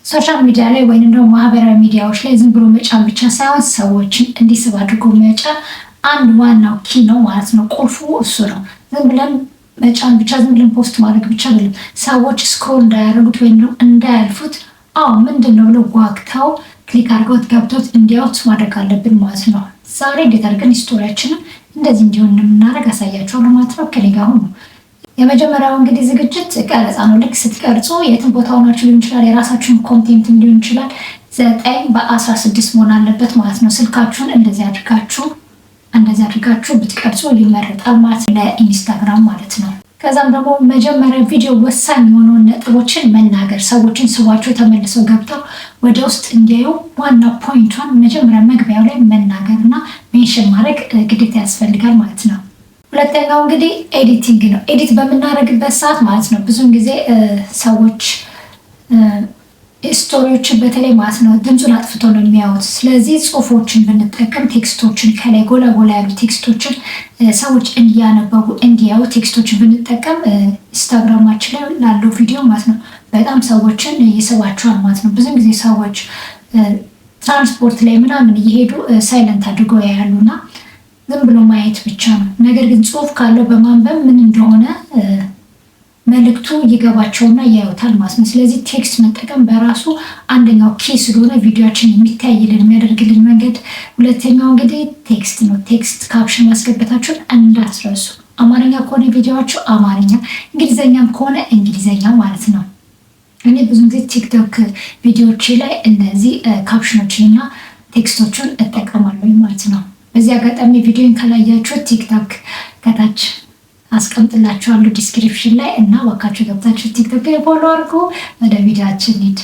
ሶሻል ሚዲያ ላይ ወይም ደግሞ ማህበራዊ ሚዲያዎች ላይ ዝም ብሎ መጫን ብቻ ሳይሆን ሰዎችን እንዲስብ አድርጎ መጫን አንድ ዋናው ኪ ነው ማለት ነው። ቁልፉ እሱ ነው። ዝም ብለን መጫን ብቻ፣ ዝም ብለን ፖስት ማድረግ ብቻ አይደለም። ሰዎች ስክሮል እንዳያደርጉት ወይም ደግሞ እንዳያልፉት ምንድን ነው ብለው ጓግተው ክሊክ አድርገውት ገብቶት እንዲያውት ማድረግ አለብን ማለት ነው። ዛሬ እንዴት አድርገን ስቶሪያችንን እንደዚህ እንዲሆን እንደምናደርግ አሳያቸዋለሁ ማለት ነው። ከኔ ጋር ሁኑ። የመጀመሪያው እንግዲህ ዝግጅት ቀረጻ ነው። ልክ ስትቀርጹ የትም ቦታ ሆናችሁ ሊሆን ይችላል፣ የራሳችሁን ኮንቴንት ሊሆን ይችላል። 9:16 መሆን አለበት ማለት ነው። ስልካችሁን እንደዚህ አድርጋችሁ ብትቀርጹ ይመረጣል ማለት ነው፣ ለኢንስታግራም ማለት ነው። ከዛም ደግሞ መጀመሪያ ቪዲዮ ወሳኝ የሆነውን ነጥቦችን መናገር፣ ሰዎችን ስቧቸው ተመልሰው ገብተው ወደ ውስጥ እንዲያዩ ዋና ፖይንቷን መጀመሪያ መግቢያው ላይ መናገር እና ሜንሽን ማድረግ ግዴታ ያስፈልጋል ማለት ነው። ሁለተኛው እንግዲህ ኤዲቲንግ ነው። ኤዲት በምናደርግበት ሰዓት ማለት ነው ብዙውን ጊዜ ሰዎች ስቶሪዎችን በተለይ ማለት ነው ድምፁን አጥፍቶ ነው የሚያዩት። ስለዚህ ጽሁፎችን ብንጠቀም ቴክስቶችን ከላይ ጎላ ጎላ ያሉ ቴክስቶችን ሰዎች እንዲያነበቡ እንዲያዩ ቴክስቶችን ብንጠቀም ኢንስታግራማችን ላይ ላለው ቪዲዮ ማለት ነው በጣም ሰዎችን ይስባቸዋል ማለት ነው። ብዙን ጊዜ ሰዎች ትራንስፖርት ላይ ምናምን እየሄዱ ሳይለንት አድርገው ያያሉና ዝም ብሎ ማየት ብቻ ነው። ነገር ግን ጽሁፍ ካለው በማንበብ ምን እንደሆነ መልእክቱ ይገባቸውና ያዩታል ማለት ነው። ስለዚህ ቴክስት መጠቀም በራሱ አንደኛው ኪ ስለሆነ ቪዲዮችን የሚታይልን የሚያደርግልን መንገድ። ሁለተኛው እንግዲህ ቴክስት ነው። ቴክስት ካፕሽን ማስገባታችሁን እንዳትረሱ። አማርኛ ከሆነ ቪዲዮዋችሁ አማርኛ፣ እንግሊዘኛም ከሆነ እንግሊዘኛ ማለት ነው። እኔ ብዙ ጊዜ ቲክቶክ ቪዲዮዎቼ ላይ እነዚህ ካፕሽኖችን እና ቴክስቶችን እጠቀማለሁ ማለት ነው። በዚህ አጋጣሚ ቪዲዮን ካላያችሁ ቲክቶክ ከታች አስቀምጥላችኋለሁ ዲስክሪፕሽን ላይ እና ዋካችሁ ገብታችሁ ቲክቶክ ላይ ፎሎ አድርጉ። ወደ ቪዲዮአችን ሂድ።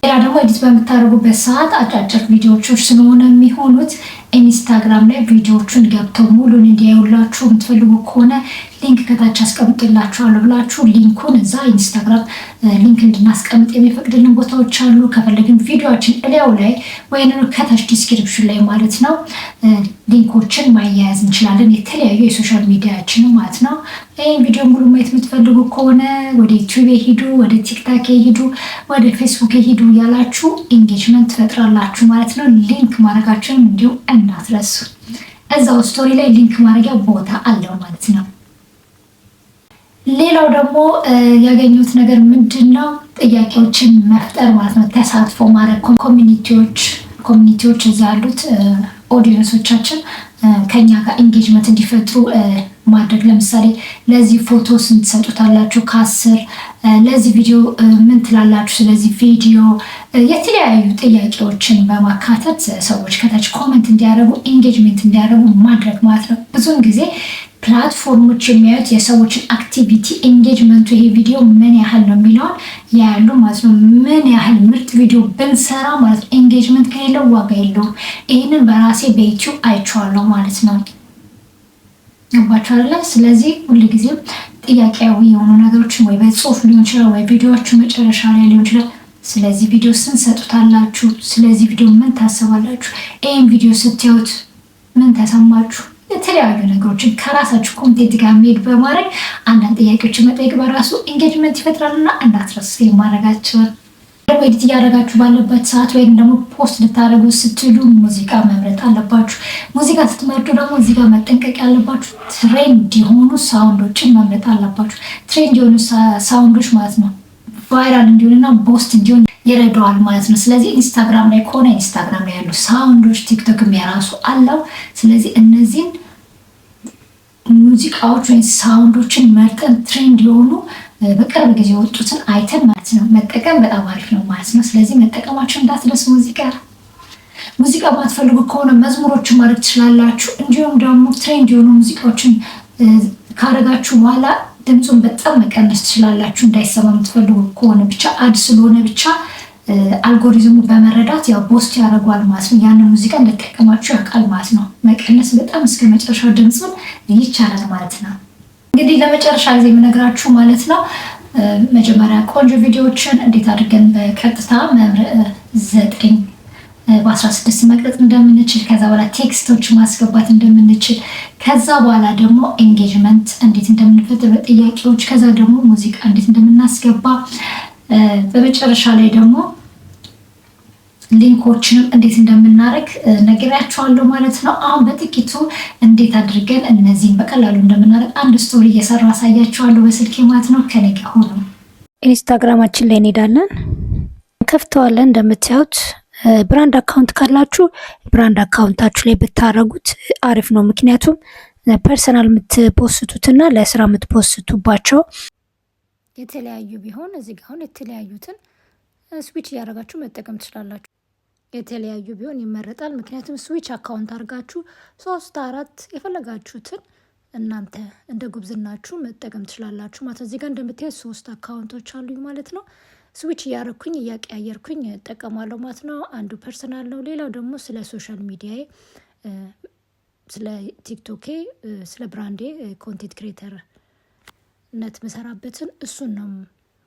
ሌላ ደግሞ ኤዲት በምታደርጉበት ሰዓት አጫጭር ቪዲዮዎች ስለሆነ የሚሆኑት ኢንስታግራም ላይ ቪዲዮዎቹን ገብተው ሙሉን እንዲያዩላችሁ የምትፈልጉ ከሆነ ሊንክ ከታች አስቀምጥላችኋለሁ ብላችሁ ሊንኩን እዛ ኢንስታግራም ሊንክ እንድናስቀምጥ የሚፈቅድልን ቦታዎች አሉ። ከፈለግን ቪዲዮዎችን እላዩ ላይ ወይም ከታች ዲስክሪፕሽን ላይ ማለት ነው ሊንኮችን ማያያዝ እንችላለን፣ የተለያዩ የሶሻል ሚዲያችን ማለት ነው። ይህን ቪዲዮ ሙሉ ማየት የምትፈልጉ ከሆነ ወደ ዩቲዩብ ሂዱ፣ ወደ ቲክታክ ሂዱ፣ ወደ ፌስቡክ ሂዱ ያላችሁ ኢንጌጅመንት ትፈጥራላችሁ ማለት ነው። ሊንክ ማድረጋችንም እንዲሁ እንዳትረሱ። እዛው ስቶሪ ላይ ሊንክ ማድረጊያ ቦታ አለው ማለት ነው። ሌላው ደግሞ ያገኙት ነገር ምንድነው? ጥያቄዎችን መፍጠር ማለት ነው። ተሳትፎ ማድረግ ኮሚኒቲዎች እዛ ያሉት ኦዲየንሶቻችን ከኛ ጋር ኢንጌጅመንት እንዲፈጥሩ ማድረግ። ለምሳሌ ለዚህ ፎቶ ስንት ትሰጡታላችሁ ከ10፣ ለዚህ ቪዲዮ ምን ትላላችሁ ስለዚህ ቪዲዮ፣ የተለያዩ ጥያቄዎችን በማካተት ሰዎች ከታች ኮመንት እንዲያደርጉ ኢንጌጅመንት እንዲያደርጉ ማድረግ ማለት ነው። ብዙውን ጊዜ ፕላትፎርሞች የሚያዩት የሰዎችን አክቲቪቲ ኢንጌጅመንቱ፣ ይሄ ቪዲዮ ምን ያህል ነው የሚለውን ያያሉ ማለት ነው። ምን ያህል ምርጥ ቪዲዮ ብንሰራ ማለት ነው ኢንጌጅመንት ከሌለው ዋጋ የለውም። ይህንን በራሴ በዩቲዩብ አይቼዋለሁ ማለት ነው። ገባችኋል? ስለዚህ ሁልጊዜም ጥያቄያዊ የሆኑ ነገሮችን ወይ በጽሁፍ ሊሆን ይችላል ወይ ቪዲዮዎቹ መጨረሻ ላይ ሊሆን ይችላል። ስለዚህ ቪዲዮ ስንት ሰጡታላችሁ? ስለዚህ ቪዲዮ ምን ታስባላችሁ? ይህን ቪዲዮ ስታዩት ምን ተሰማችሁ? የተለያዩ ነገሮችን ከራሳችሁ ኮንቴንት ጋር ሜድ በማድረግ አንዳንድ ጥያቄዎችን መጠየቅ በራሱ ኢንጌጅመንት ይፈጥራልና እንዳትረሱ የማድረጋቸውን። ደግሞ ኤዲት እያደረጋችሁ ባለበት ሰዓት ወይም ደግሞ ፖስት ልታደርጉ ስትሉ ሙዚቃ መምረጥ አለባችሁ። ሙዚቃ ስትመርጡ ደግሞ እዚህ ጋር መጠንቀቅ ያለባችሁ ትሬንድ የሆኑ ሳውንዶችን መምረጥ አለባችሁ። ትሬንድ የሆኑ ሳውንዶች ማለት ነው ቫይራል እንዲሆንና ቦስት እንዲሆን ይረዳዋል ማለት ነው። ስለዚህ ኢንስታግራም ላይ ከሆነ ኢንስታግራም ላይ ያሉ ሳውንዶች፣ ቲክቶክም የራሱ አለው። ስለዚህ እነዚህን ሙዚቃዎች ወይም ሳውንዶችን መርጠን ትሬንድ የሆኑ በቅርብ ጊዜ የወጡትን አይተን ማለት ነው መጠቀም በጣም አሪፍ ነው ማለት ነው። ስለዚህ መጠቀማችሁ እንዳትረሱ። ሙዚቃ ማትፈልጉ ከሆነ መዝሙሮችን ማድረግ ትችላላችሁ። እንዲሁም ደግሞ ትሬንድ የሆኑ ሙዚቃዎችን ካረጋችሁ በኋላ ድምፁን በጣም መቀነስ ትችላላችሁ። እንዳይሰማ የምትፈልጉ ከሆነ ብቻ አድ ስለሆነ ብቻ አልጎሪዝሙ በመረዳት ያው ቦስት ያደርጓል ማለት ነው። ያንን ሙዚቃ እንደተጠቀማችሁ ያውቃል ማለት ነው። መቀነስ በጣም እስከ መጨረሻው ድምፁን ይቻላል ማለት ነው። እንግዲህ ለመጨረሻ ጊዜ የምነግራችሁ ማለት ነው መጀመሪያ ቆንጆ ቪዲዮዎችን እንዴት አድርገን በቀጥታ 9:16 መቅረጽ እንደምንችል፣ ከዛ በኋላ ቴክስቶች ማስገባት እንደምንችል፣ ከዛ በኋላ ደግሞ ኤንጌጅመንት እንዴት እንደምንፈጥር በጥያቄዎች፣ ከዛ ደግሞ ሙዚቃ እንዴት እንደምናስገባ፣ በመጨረሻ ላይ ደግሞ ሊንኮችንም እንዴት እንደምናደርግ ነግሬያችኋለሁ ማለት ነው። አሁን በጥቂቱ እንዴት አድርገን እነዚህን በቀላሉ እንደምናደርግ አንድ ስቶሪ እየሰራ አሳያችኋለሁ በስልኬ ማለት ነው። ከኔ ጋር ሆኖ ኢንስታግራማችን ላይ እንሄዳለን፣ ከፍተዋለን። እንደምታዩት ብራንድ አካውንት ካላችሁ ብራንድ አካውንታችሁ ላይ ብታረጉት አሪፍ ነው። ምክንያቱም ፐርሰናል የምትፖስቱትና ለስራ የምትፖስቱባቸው የተለያዩ ቢሆን እዚህ ጋር አሁን የተለያዩትን ስዊች እያደረጋችሁ መጠቀም ትችላላችሁ። የተለያዩ ቢሆን ይመረጣል። ምክንያቱም ስዊች አካውንት አድርጋችሁ 3 4 የፈለጋችሁትን እናንተ እንደ ጉብዝናችሁ መጠቀም ትችላላችሁ ማለት። እዚህ ጋር እንደምታዩት 3 አካውንቶች አሉኝ ማለት ነው። ስዊች እያደረኩኝ እያቀያየርኩኝ እጠቀማለሁ ማለት ነው። አንዱ ፐርሰናል ነው፣ ሌላው ደግሞ ስለ ሶሻል ሚዲያዬ፣ ስለ ቲክቶኬ፣ ስለ ብራንዴ ኮንቴንት ክሬተርነት መሰራበትን እሱን ነው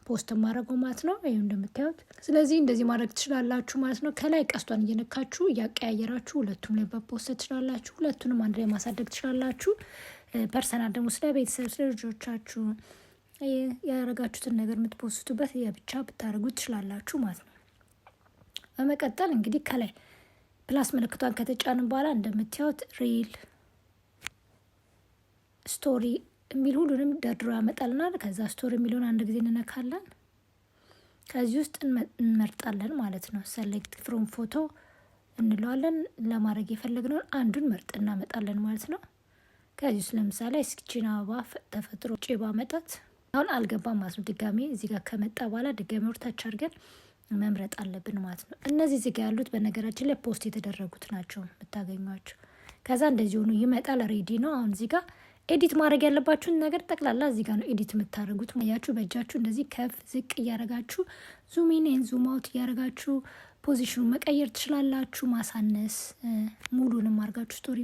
ፖስት ማድረገው ማለት ነው። ይሄ እንደምታዩት። ስለዚህ እንደዚህ ማድረግ ትችላላችሁ ማለት ነው። ከላይ ቀስቷን እየነካችሁ እያቀያየራችሁ ሁለቱም ላይ በፖስት ትችላላችሁ። ሁለቱንም አንድ ላይ ማሳደግ ትችላላችሁ። ፐርሰናል ደግሞ ስለ ቤተሰብ፣ ስለ ልጆቻችሁ ያደረጋችሁትን ነገር የምትፖስቱበት የብቻ ብታደርጉ ትችላላችሁ ማለት ነው። በመቀጠል እንግዲህ ከላይ ፕላስ ምልክቷን ከተጫንን በኋላ እንደምታዩት ሪል፣ ስቶሪ የሚል ሁሉንም ደርድሮ ያመጣልናል። ከዛ ስቶሪ የሚለውን አንድ ጊዜ እንነካለን። ከዚህ ውስጥ እንመርጣለን ማለት ነው። ሰሌክት ፍሮም ፎቶ እንለዋለን። ለማድረግ የፈለግነውን አንዱን መርጥ እናመጣለን ማለት ነው። ከዚህ ውስጥ ለምሳሌ እስኪችን አበባ ተፈጥሮ ጭባ መጣት አሁን አልገባም ማለት ነው። ድጋሜ እዚህ ጋር ከመጣ በኋላ ድጋሜ ወርታች አድርገን መምረጥ አለብን ማለት ነው። እነዚህ እዚህ ጋር ያሉት በነገራችን ላይ ፖስት የተደረጉት ናቸው የምታገኟቸው። ከዛ እንደዚህ ሆኖ ይመጣል። ሬዲ ነው። አሁን እዚህ ጋር ኤዲት ማድረግ ያለባችሁን ነገር ጠቅላላ እዚህ ጋር ነው ኤዲት የምታደርጉት። ያችሁ በእጃችሁ እንደዚህ ከፍ ዝቅ እያደረጋችሁ ዙም ኢን ዙም አውት እያደረጋችሁ ፖዚሽኑ መቀየር ትችላላችሁ። ማሳነስ ሙሉንም አድርጋችሁ ስቶሪ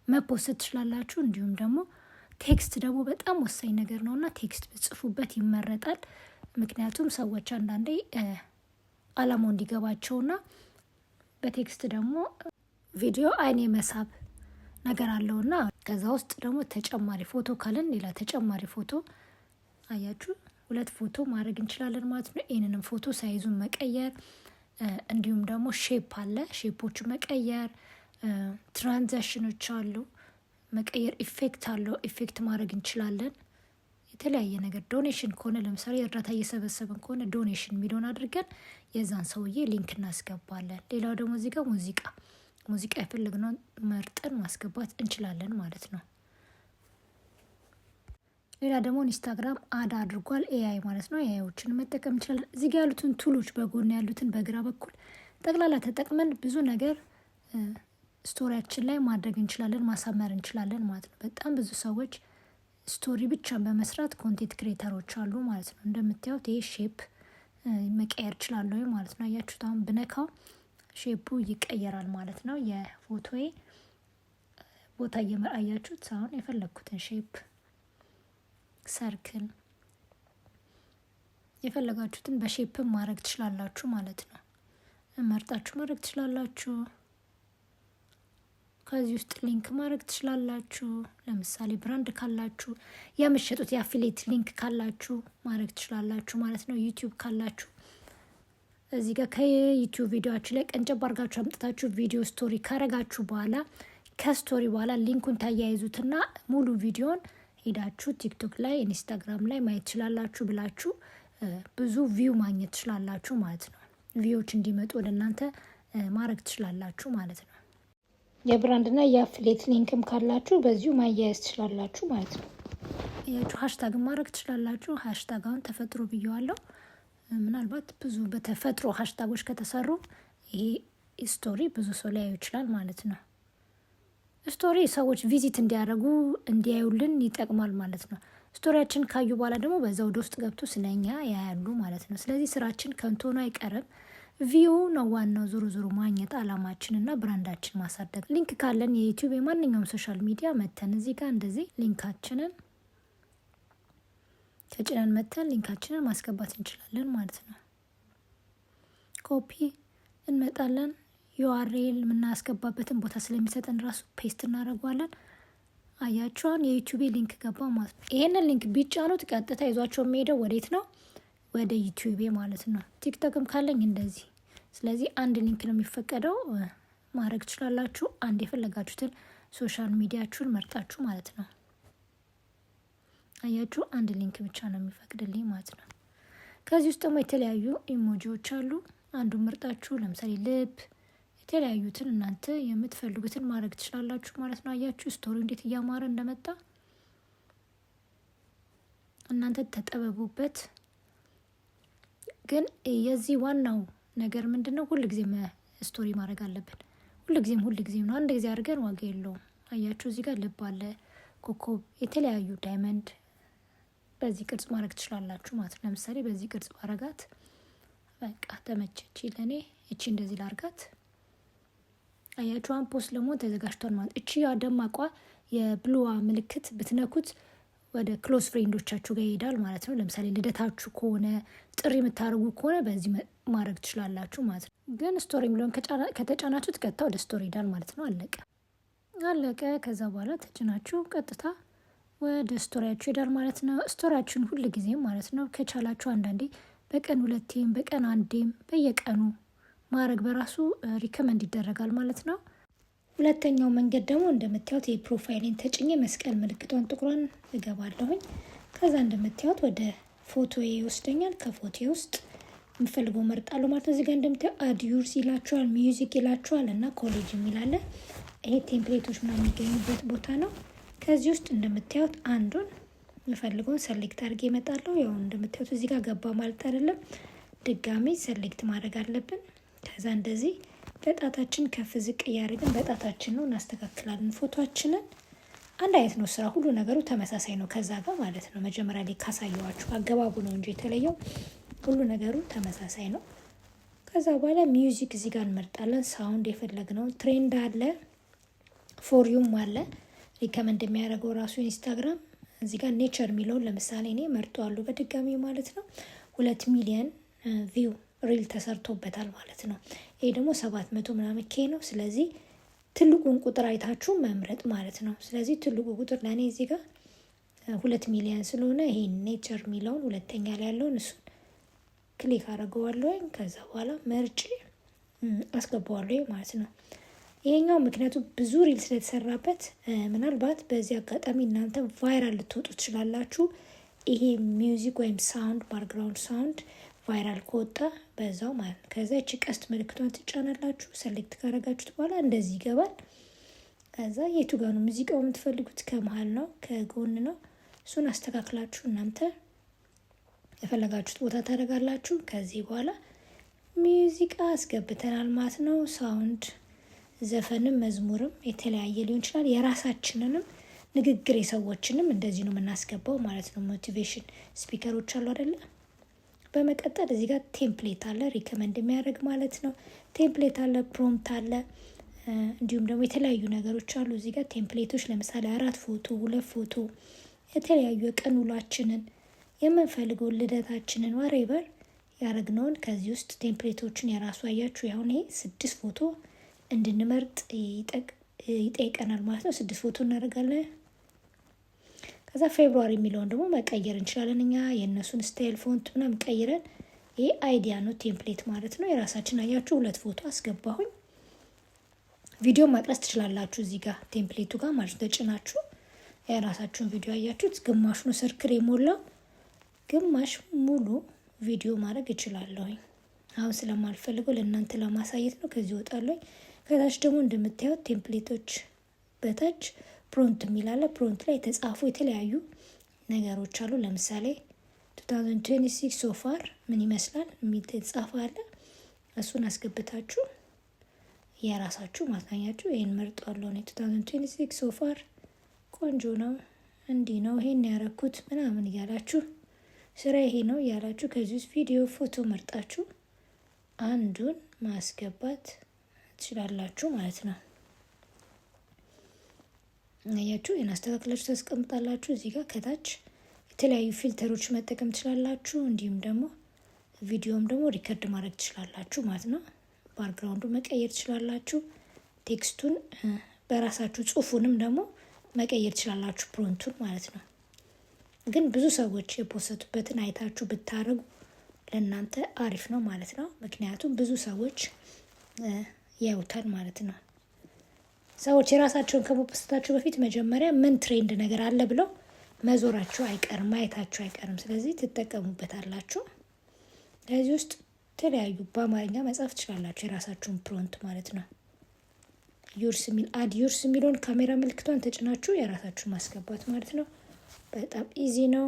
መፖስት ትችላላችሁ። እንዲሁም ደግሞ ቴክስት ደግሞ በጣም ወሳኝ ነገር ነው እና ቴክስት ብጽፉበት ይመረጣል። ምክንያቱም ሰዎች አንዳንዴ አላማው እንዲገባቸውና በቴክስት ደግሞ ቪዲዮ አይን የመሳብ ነገር አለውና ከዛ ውስጥ ደግሞ ተጨማሪ ፎቶ ካለን ሌላ ተጨማሪ ፎቶ አያችሁ 2 ፎቶ ማድረግ እንችላለን ማለት ነው። ይህንንም ፎቶ ሳይዙን መቀየር እንዲሁም ደግሞ ሼፕ አለ፣ ሼፖቹ መቀየር፣ ትራንዛክሽኖች አሉ መቀየር፣ ኢፌክት አለው ኢፌክት ማድረግ እንችላለን። የተለያየ ነገር ዶኔሽን ከሆነ ለምሳሌ እርዳታ እየሰበሰብን ከሆነ ዶኔሽን የሚለውን አድርገን የዛን ሰውዬ ሊንክ እናስገባለን። ሌላው ደግሞ እዚህ ጋር ሙዚቃ የፈለግነውን መርጠን ማስገባት እንችላለን ማለት ነው። ሌላ ደግሞ ኢንስታግራም አድ አድርጓል ኤአይ ማለት ነው። ኤአይዎችን መጠቀም እንችላለን። እዚህ ጋር ያሉትን ቱሎች በጎን ያሉትን በግራ በኩል ጠቅላላ ተጠቅመን ብዙ ነገር ስቶሪያችን ላይ ማድረግ እንችላለን፣ ማሳመር እንችላለን ማለት ነው። በጣም ብዙ ሰዎች ስቶሪ ብቻ በመስራት ኮንቴንት ክሬተሮች አሉ ማለት ነው። እንደምታዩት ይሄ ሼፕ መቀየር እችላለሁ ማለት ነው። አያችሁት? አሁን ብነካው ሼፑ ይቀየራል ማለት ነው። የፎቶዬ ቦታ አያችሁት? አሁን የፈለግኩትን ሼፕ ሰርክል የፈለጋችሁትን በሼፕም ማድረግ ትችላላችሁ ማለት ነው። መርጣችሁ ማድረግ ትችላላችሁ። ከዚህ ውስጥ ሊንክ ማድረግ ትችላላችሁ። ለምሳሌ ብራንድ ካላችሁ የምትሸጡት የአፊሌት ሊንክ ካላችሁ ማድረግ ትችላላችሁ ማለት ነው። ዩቲዩብ ካላችሁ እዚህ ጋር ከዩቲዩብ ቪዲዮአችሁ ላይ ቀንጨብ አድርጋችሁ አምጥታችሁ ቪዲዮ ስቶሪ ካረጋችሁ በኋላ ከስቶሪ በኋላ ሊንኩን ታያይዙትና ሙሉ ቪዲዮን ሄዳችሁ ቲክቶክ ላይ ኢንስታግራም ላይ ማየት ትችላላችሁ ብላችሁ ብዙ ቪው ማግኘት ትችላላችሁ ማለት ነው። ቪዎች እንዲመጡ ወደ እናንተ ማድረግ ትችላላችሁ ማለት ነው። የብራንድና የአፍሌት ሊንክም ካላችሁ በዚሁ ማያያዝ ትችላላችሁ ማለት ነው። ያችሁ ሃሽታግ ማድረግ ትችላላችሁ። ሃሽታግ አሁን ተፈጥሮ ብየዋለሁ። ምናልባት ብዙ በተፈጥሮ ሃሽታጎች ከተሰሩ ይሄ ስቶሪ ብዙ ሰው ሊያዩ ይችላል ማለት ነው። ስቶሪ ሰዎች ቪዚት እንዲያዩልን ይጠቅማል ማለት ነው። ስቶሪያችን ካዩ በኋላ ደግሞ በዛ ወደ ውስጥ ገብቶ ስለኛ ያያሉ ማለት ነው። ስለዚህ ስራችን ከንቱ ሆኖ አይቀርም። ቪው ነው ዋናው ዞሮ ዞሮ ማግኘት አላማችን እና ብራንዳችን ማሳደግ። ሊንክ ካለን የዩቲዩብ የማንኛውም ሶሻል ሚዲያ መተን እዚህ ጋር እንደዚህ ሊንካችንን ተጭነን መተን ሊንካችንን ማስገባት እንችላለን ማለት ነው። ኮፒ እንመጣለን። ዩአርኤል የምናስገባበትን ቦታ ስለሚሰጠን ራሱ ፔስት እናደርገዋለን። አያችኋን የዩቲዩብ ሊንክ ገባ ማለት ነው። ይሄንን ሊንክ ቢጫኑት ቀጥታ ይዟቸው የሚሄደው ወዴት ነው? ወደ ዩቲዩብ ማለት ነው። ቲክቶክም ካለኝ እንደዚህ ስለዚህ አንድ ሊንክ ነው የሚፈቀደው ማድረግ ትችላላችሁ። አንድ የፈለጋችሁትን ሶሻል ሚዲያችሁን መርጣችሁ ማለት ነው። አያችሁ አንድ ሊንክ ብቻ ነው የሚፈቅድልኝ ማለት ነው። ከዚህ ውስጥ ደግሞ የተለያዩ ኢሞጂዎች አሉ። አንዱን መርጣችሁ ለምሳሌ ልብ የተለያዩትን እናንተ የምትፈልጉትን ማድረግ ትችላላችሁ ማለት ነው። አያችሁ ስቶሪ እንዴት እያማረ እንደመጣ። እናንተ ተጠበቡበት። ግን የዚህ ዋናው ነገር ምንድነው? ሁልጊዜም ስቶሪ ማድረግ አለብን። ሁልጊዜም ነው። አንድ ጊዜ አድርገን ዋጋ የለውም። አያችሁ እዚህ ጋር ልብ አለ፣ ኮከብ፣ የተለያዩ ዳይመንድ በዚህ ቅርጽ ማድረግ ትችላላችሁ ማለት ነው። ለምሳሌ በዚህ ቅርጽ ማድረጋት በቃ ተመቸች ለኔ። እቺ እንደዚህ ላርጋት። አያችሁ አሁን ፖስት ለመሆን ተዘጋጅቷል ማለት። እቺ ደማቋ የብሉዋ ምልክት ብትነኩት ወደ ክሎዝ ፍሬንዶቻችሁ ጋር ይሄዳል ማለት ነው። ለምሳሌ ልደታችሁ ከሆነ ጥሪ የምታደርጉ ከሆነ በዚህ ማድረግ ትችላላችሁ ማለት ነው። ግን ስቶሪ የሚለውን ከተጫናችሁት ቀጥታ ወደ ስቶሪ ይሄዳል ማለት ነው። አለቀ። ከዛ በኋላ ተጭናችሁ ቀጥታ ወደ ስቶሪያችሁ ይሄዳል ማለት ነው። ስቶሪያችሁን ሁልጊዜም ማለት ነው ከቻላችሁ አንዳንዴ በቀን 2ቴም በቀን 1ዴም በየቀኑ ማድረግ በራሱ ሪከመንድ ይደረጋል ማለት ነው። ሁለተኛው መንገድ ደግሞ እንደምታዩት የፕሮፋይሌን ተጭኜ መስቀል ምልክቷን ጥቁሯን እገባለሁኝ። ከዛ እንደምታዩት ወደ ፎቶዬ ይወስደኛል። ከፎቶ ውስጥ የምፈልገው መርጣለሁ ማለት ነው። እዚህ ጋር እንደምታዩት አድ ዩርስ ይላችኋል፣ ሚውዚክ ይላችኋል እና ኮሌጅ የሚላለ ይሄ ቴምፕሌቶች ምናምን የሚገኙበት ቦታ ነው። ከዚህ ውስጥ እንደምታዩት አንዱን የምፈልገውን ሰሌክት አድርጌ እመጣለሁ። ያው እንደምታዩት እዚህ ጋር ገባ ማለት አይደለም፣ ድጋሚ ሰሌክት ማድረግ አለብን። ከዛ እንደዚህ በጣታችን ከፍ ዝቅ እያደረግን በጣታችን ነው እናስተካክላለን ፎቶአችንን። አንድ አይነት ነው ስራ፣ ሁሉ ነገሩ ተመሳሳይ ነው ከዛ ጋር ማለት ነው። መጀመሪያ ላይ ካሳየዋችሁ አገባቡ ነው እንጂ የተለየው፣ ሁሉ ነገሩ ተመሳሳይ ነው። ከዛ በኋላ ሚውዚክ እዚህ ጋር እንመርጣለን። ሳውንድ የፈለግነው ትሬንድ አለ፣ ፎሪዩም አለ ሪከመንድ የሚያደርገው ራሱ ኢንስታግራም። እዚህ ጋር ኔቸር የሚለውን ለምሳሌ እኔ መርጠዋለሁ በድጋሚ ማለት ነው። 2 ሚሊዮን ቪው ሪል ተሰርቶበታል ማለት ነው። ይሄ ደግሞ 700 ምናምን ኬ ነው። ስለዚህ ትልቁን ቁጥር አይታችሁ መምረጥ ማለት ነው። ስለዚህ ትልቁ ቁጥር ለእኔ እዚህ ጋር 2 ሚሊዮን ስለሆነ ይሄ ኔቸር የሚለውን ሁለተኛ ላይ ያለውን እሱን ክሊክ አድርገዋለሁ። ከዛ በኋላ መርጬ አስገባዋለሁ ማለት ነው። ይሄኛው ምክንያቱም ብዙ ሪል ስለተሰራበት ምናልባት በዚህ አጋጣሚ እናንተ ቫይራል ልትወጡ ትችላላችሁ። ይሄ ሚውዚክ ወይም ሳውንድ ባክግራውንድ ሳውንድ ቫይራል ከወጣ በዛው ማለት ነው። ከዛ እቺ ቀስት ምልክቷን ትጫናላችሁ። ሰሌክት ካረጋችሁት በኋላ እንደዚህ ይገባል። ከዛ የቱ ጋር ነው ሙዚቃው የምትፈልጉት? ከመሃል ነው ከጎን ነው? እሱን አስተካክላችሁ እናንተ የፈለጋችሁት ቦታ ታደርጋላችሁ። ከዚህ በኋላ ሙዚቃ አስገብተናል ማለት ነው። ሳውንድ ዘፈንም መዝሙርም የተለያየ ሊሆን ይችላል። የራሳችንንም ንግግር የሰዎችንም እንደዚህ ነው የምናስገባው ማለት ነው። ሞቲቬሽን ስፒከሮች አሉ አይደለ? በመቀጠል እዚህ ጋር ቴምፕሌት አለ ሪከመንድ የሚያደርግ ማለት ነው። ቴምፕሌት አለ፣ ፕሮምፕት አለ፣ እንዲሁም ደግሞ የተለያዩ ነገሮች አሉ። እዚህ ጋር ቴምፕሌቶች ለምሳሌ 4 ፎቶ 2 ፎቶ የተለያዩ የቀን ውሏችንን የምንፈልገውን ልደታችንን ወሬበር ያደረግነውን ከዚህ ውስጥ ቴምፕሌቶችን የራሱ አያችሁ። ያሁን ይሄ 6 ፎቶ እንድንመርጥ ይጠይቀናል ማለት ነው። 6 ፎቶ እናደርጋለን። ከዛ ፌብሩዋሪ የሚለውን ደግሞ መቀየር እንችላለን እኛ የእነሱን ስታይል ፎንት ምናምን ቀይረን። ይሄ አይዲያ ነው ቴምፕሌት ማለት ነው። የራሳችን አያችሁ 2 ፎቶ አስገባሁኝ። ቪዲዮ ማቅረጽ ትችላላችሁ እዚህ ጋር ቴምፕሌቱ ጋር ማለት ተጭናችሁ የራሳችሁን ቪዲዮ አያችሁት። ግማሽ ነው ሰርክል የሞላው፣ ግማሽ ሙሉ ቪዲዮ ማድረግ እችላለሁኝ። አሁን ስለማልፈልገው ለእናንተ ለማሳየት ነው። ከዚህ ወጣለኝ። ከታች ደግሞ እንደምታዩት ቴምፕሌቶች በታች ፕሮንት የሚላለ ፕሮንት ላይ የተጻፉ የተለያዩ ነገሮች አሉ። ለምሳሌ 2026 ሶፋር ምን ይመስላል የሚል የተጻፈ አለ። እሱን አስገብታችሁ የራሳችሁ ማስናኛችሁ ይሄን መርጧለሁ ነው። 2026 ሶፋር ቆንጆ ነው፣ እንዲህ ነው፣ ይሄን ያረኩት ምናምን እያላችሁ ስራ ይሄ ነው እያላችሁ ከዚህ ውስጥ ቪዲዮ ፎቶ መርጣችሁ አንዱን ማስገባት ትችላላችሁ ማለት ነው። አያችሁ እናስተካክላችሁ ታስቀምጣላችሁ። እዚህ ጋር ከታች የተለያዩ ፊልተሮች መጠቀም ትችላላችሁ። እንዲሁም ደግሞ ቪዲዮም ደግሞ ሪከርድ ማድረግ ትችላላችሁ ማለት ነው። ባክግራውንዱ መቀየር ትችላላችሁ። ቴክስቱን በራሳችሁ ጽሁፉንም ደግሞ መቀየር ትችላላችሁ፣ ፕሮንቱን ማለት ነው። ግን ብዙ ሰዎች የፖሰቱበትን አይታችሁ ብታረጉ ለእናንተ አሪፍ ነው ማለት ነው። ምክንያቱም ብዙ ሰዎች ያዩታል ማለት ነው። ሰዎች የራሳቸውን ከመፖስታቸው በፊት መጀመሪያ ምን ትሬንድ ነገር አለ ብለው መዞራቸው አይቀርም፣ ማየታቸው አይቀርም። ስለዚህ ትጠቀሙበታላችሁ። ከዚህ ውስጥ የተለያዩ በአማርኛ መጻፍ ትችላላችሁ፣ የራሳችሁን ፕሮንት ማለት ነው። ዩርስ የሚል አድ ዩርስ የሚለውን ካሜራ ምልክቷን ተጭናችሁ የራሳችሁን ማስገባት ማለት ነው። በጣም ኢዚ ነው።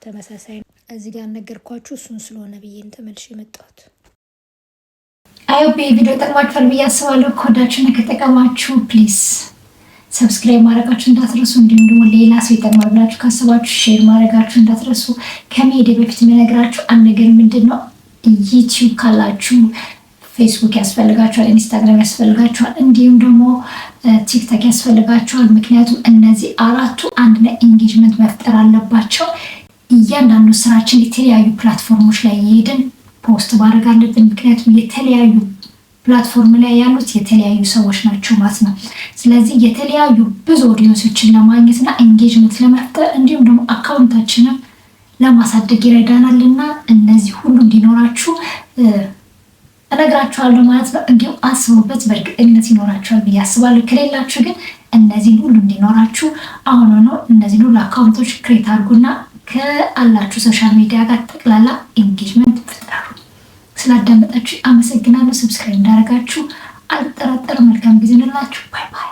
ተመሳሳይ ነው። እዚህ ጋር ነገርኳችሁ እሱን ስለሆነ ብዬ ተመልሼ የመጣሁት። አይሆፕ ቪዲዮ ጠቅማችኋል ብዬ አስባለሁ። ከወዳችሁና ከጠቀማችሁ ፕሊዝ ሰብስክራይብ ማድረጋችሁ እንዳትረሱ። እንዲሁም ደግሞ ሌላ ሰው ይጠቅማል ብላችሁ ካሰባችሁ ሼር ማድረጋችሁ እንዳትረሱ። ከመሄድ በፊት የምነግራችሁ አንድ ነገር ምንድን ነው፣ ዩቲዩብ ካላችሁ ፌስቡክ ያስፈልጋችኋል፣ ኢንስታግራም ያስፈልጋችኋል፣ እንዲሁም ደግሞ ቲክቶክ ያስፈልጋችኋል። ምክንያቱም እነዚህ አራቱ አንድ ላይ ኢንጌጅመንት መፍጠር አለባቸው። እያንዳንዱ ስራችን የተለያዩ ፕላትፎርሞች ላይ እየሄድን ፖስት ማድረግ አለብን። ምክንያቱም የተለያዩ ፕላትፎርም ላይ ያሉት የተለያዩ ሰዎች ናቸው ማለት ነው። ስለዚህ የተለያዩ ብዙ ኦዲየንሶችን ለማግኘትና ኢንጌጅመንት ለመፍጠር እንዲሁም ደግሞ አካውንታችንን ለማሳደግ ይረዳናል እና እነዚህ ሁሉ እንዲኖራችሁ እነግራችኋለሁ ማለት ነው። እንዲሁም አስቡበት፣ በእርግጠኝነት ይኖራችኋል ብዬ አስባለሁ። ከሌላችሁ ግን እነዚህን ሁሉ እንዲኖራችሁ አሁን ነው እነዚህን ሁሉ አካውንቶች ክሬት አድርጉና ከአላችሁ ሶሻል ሚዲያ ጋር ጠቅላላ ኢንጌጅመንት ፍጠሩ። ስላዳመጣችሁ አመሰግናለሁ። ሰብስክራይብ እንዳደረጋችሁ አልጠራጠርም። መልካም ጊዜ እንላችሁ። ባይ ባይ።